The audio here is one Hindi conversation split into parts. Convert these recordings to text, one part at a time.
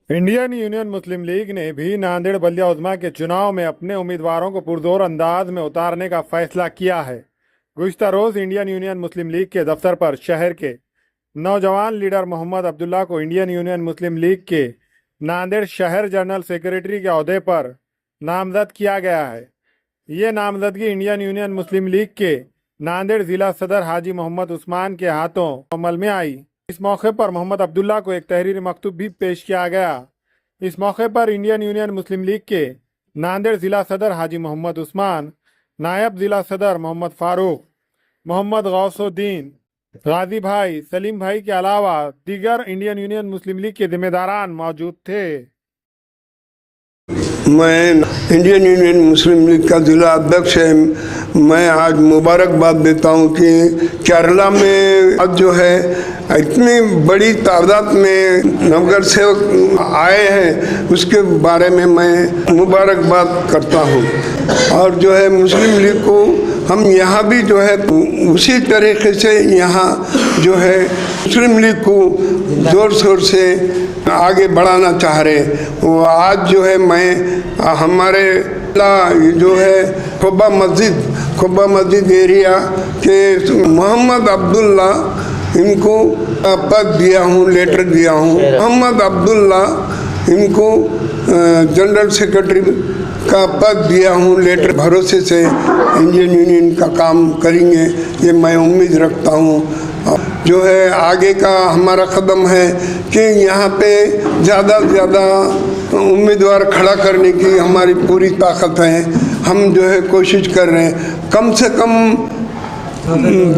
इंडियन यूनियन मुस्लिम लीग ने भी नांदेड़ बल्दिया उज़्मा के चुनाव में अपने उम्मीदवारों को पुरजोर अंदाज में उतारने का फैसला किया है। गुज़िश्ता रोज़ इंडियन यूनियन मुस्लिम लीग के दफ्तर पर शहर के नौजवान लीडर मोहम्मद अब्दुल्ला को इंडियन यूनियन मुस्लिम लीग के नांदेड़ शहर जनरल सेक्रेटरी के ओहदे पर नामजद किया गया है। ये नामजदगी इंडियन यूनियन मुस्लिम लीग के नांदेड़ ज़िला सदर हाजी मोहम्मद उस्मान के हाथों अमल में आई। इस मौके पर मोहम्मद अब्दुल्ला को एक तहरीरी मकतूब भी पेश किया गया। इस मौके पर इंडियन यूनियन मुस्लिम लीग के नांदेड़ ज़िला सदर हाजी मोहम्मद उस्मान, नायब ज़िला सदर मोहम्मद फ़ारूक, मोहम्मद गौसुद्दीन, गाजी भाई, सलीम भाई के अलावा दीगर इंडियन यूनियन मुस्लिम लीग के जिम्मेदारान मौजूद थे। मैं इंडियन यूनियन मुस्लिम लीग का जिला अध्यक्ष है। मैं आज मुबारकबाद देता हूं कि केरला में आज जो है इतनी बड़ी तादाद में नवगर सेवक आए हैं, उसके बारे में मैं मुबारकबाद करता हूं। और जो है मुस्लिम लीग को हम यहाँ भी जो है उसी तरीके से यहाँ जो है मुस्लिम लीग को ज़ोर शोर से आगे बढ़ाना चाह रहे। वो आज जो है मैं हमारे जो है खुब्बा मस्जिद एरिया के मोहम्मद अब्दुल्ला इनको पद दिया हूँ, लेटर दिया हूँ। मोहम्मद अब्दुल्ला इनको जनरल सेक्रेटरी का पद दिया हूँ, लेटर भरोसे से इंडियन यूनियन का काम करेंगे, ये मैं उम्मीद रखता हूँ। जो है आगे का हमारा कदम है कि यहाँ पे ज़्यादा से ज़्यादा उम्मीदवार खड़ा करने की हमारी पूरी ताकत है। हम जो है कोशिश कर रहे हैं, कम से कम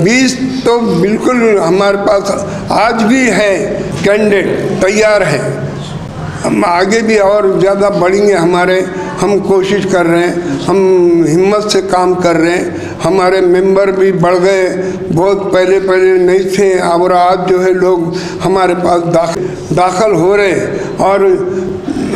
20 तो बिल्कुल हमारे पास आज भी है, कैंडिडेट तैयार है। हम आगे भी और ज़्यादा बढ़ेंगे हम कोशिश कर रहे हैं, हम हिम्मत से काम कर रहे हैं। हमारे मेंबर भी बढ़ गए, बहुत पहले नहीं थे और आज जो है लोग हमारे पास दाखिल हो रहे हैं और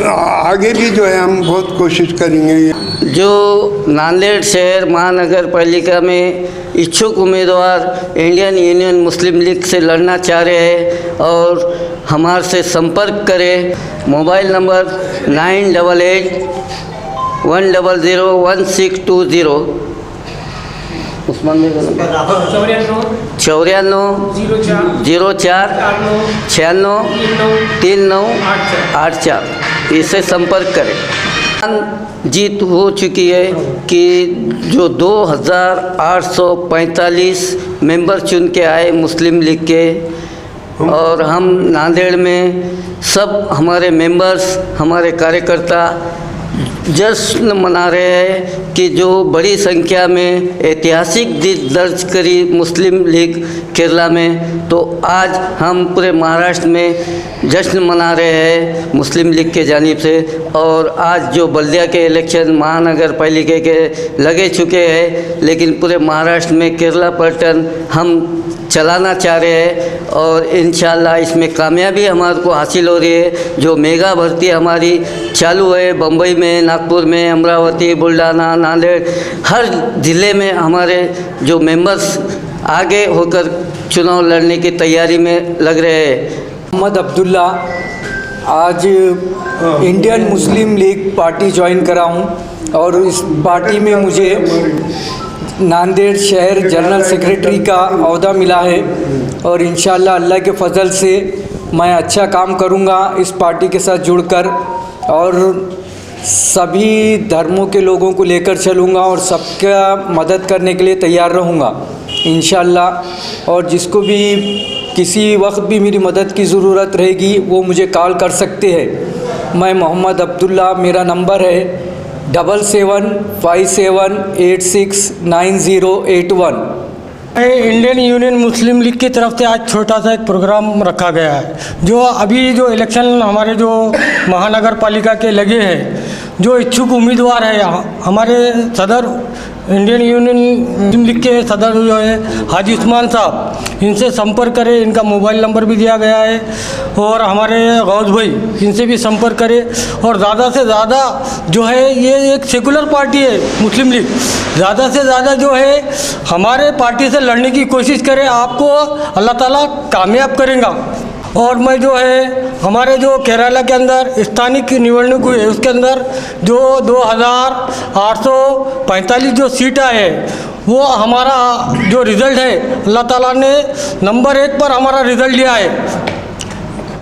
आगे भी जो है हम बहुत कोशिश करेंगे। जो नांदेड़ शहर महानगर पालिका में इच्छुक उम्मीदवार इंडियन यूनियन मुस्लिम लीग से लड़ना चाह रहे हैं और हमारे से संपर्क करें। मोबाइल नंबर 9881001620 उस्मान भाई 940496393984 इससे संपर्क करें। जीत हो चुकी है कि जो 2845 मेंबर चुन के आए मुस्लिम लीग के, और हम नांदेड़ में सब हमारे मेंबर्स, हमारे कार्यकर्ता जश्न मना रहे हैं कि जो बड़ी संख्या में ऐतिहासिक जीत दर्ज करी मुस्लिम लीग केरला में, तो आज हम पूरे महाराष्ट्र में जश्न मना रहे हैं मुस्लिम लीग के जानिब से। और आज जो बल्दिया के इलेक्शन महानगर पालिका के लगे चुके हैं, लेकिन पूरे महाराष्ट्र में केरला पैटर्न हम चलाना चाह रहे हैं और इंशाल्लाह इसमें कामयाबी हमारे को हासिल हो रही है। जो मेगा भर्ती हमारी चालू है बम्बई में, नागपुर में, अमरावती, बुल्ढाना, नांदेड़, हर ज़िले में हमारे जो मेंबर्स आगे होकर चुनाव लड़ने की तैयारी में लग रहे हैं। मोहम्मद अब्दुल्ला आज Indian Muslim league party join करा हूँ और इस पार्टी में मुझे नांदेड़ शहर जनरल सेक्रेटरी का ओहदा मिला है और इंशाअल्लाह अल्लाह के फजल से मैं अच्छा काम करूँगा इस पार्टी के साथ जुड़कर और सभी धर्मों के लोगों को लेकर चलूँगा और सबका मदद करने के लिए तैयार रहूँगा इंशाअल्लाह। और जिसको भी किसी वक्त भी मेरी मदद की ज़रूरत रहेगी वो मुझे कॉल कर सकते हैं। मैं मोहम्मद अब्दुल्ला, मेरा नंबर है 7757869081। इंडियन यूनियन मुस्लिम लीग की तरफ से आज छोटा सा एक प्रोग्राम रखा गया है। जो अभी जो इलेक्शन हमारे जो महानगर पालिका के लगे हैं, जो इच्छुक उम्मीदवार है हमारे सदर इंडियन यूनियन मुस्लिम लीग के सदर जो है हाजी उस्मान साहब, इनसे संपर्क करें। इनका मोबाइल नंबर भी दिया गया है और हमारे गौस भाई, इनसे भी संपर्क करें। और ज़्यादा से ज़्यादा जो है ये एक सेकुलर पार्टी है मुस्लिम लीग, ज़्यादा से ज़्यादा जो है हमारे पार्टी से लड़ने की कोशिश करें। आपको अल्लाह ताला कामयाब करेगा। और मैं जो है हमारे जो केरला के अंदर स्थानिक की निवडणूक हुई है उसके अंदर जो 2845 जो सीट है वो हमारा जो रिज़ल्ट है अल्लाह ताला ने नंबर 1 पर हमारा रिज़ल्ट लिया है।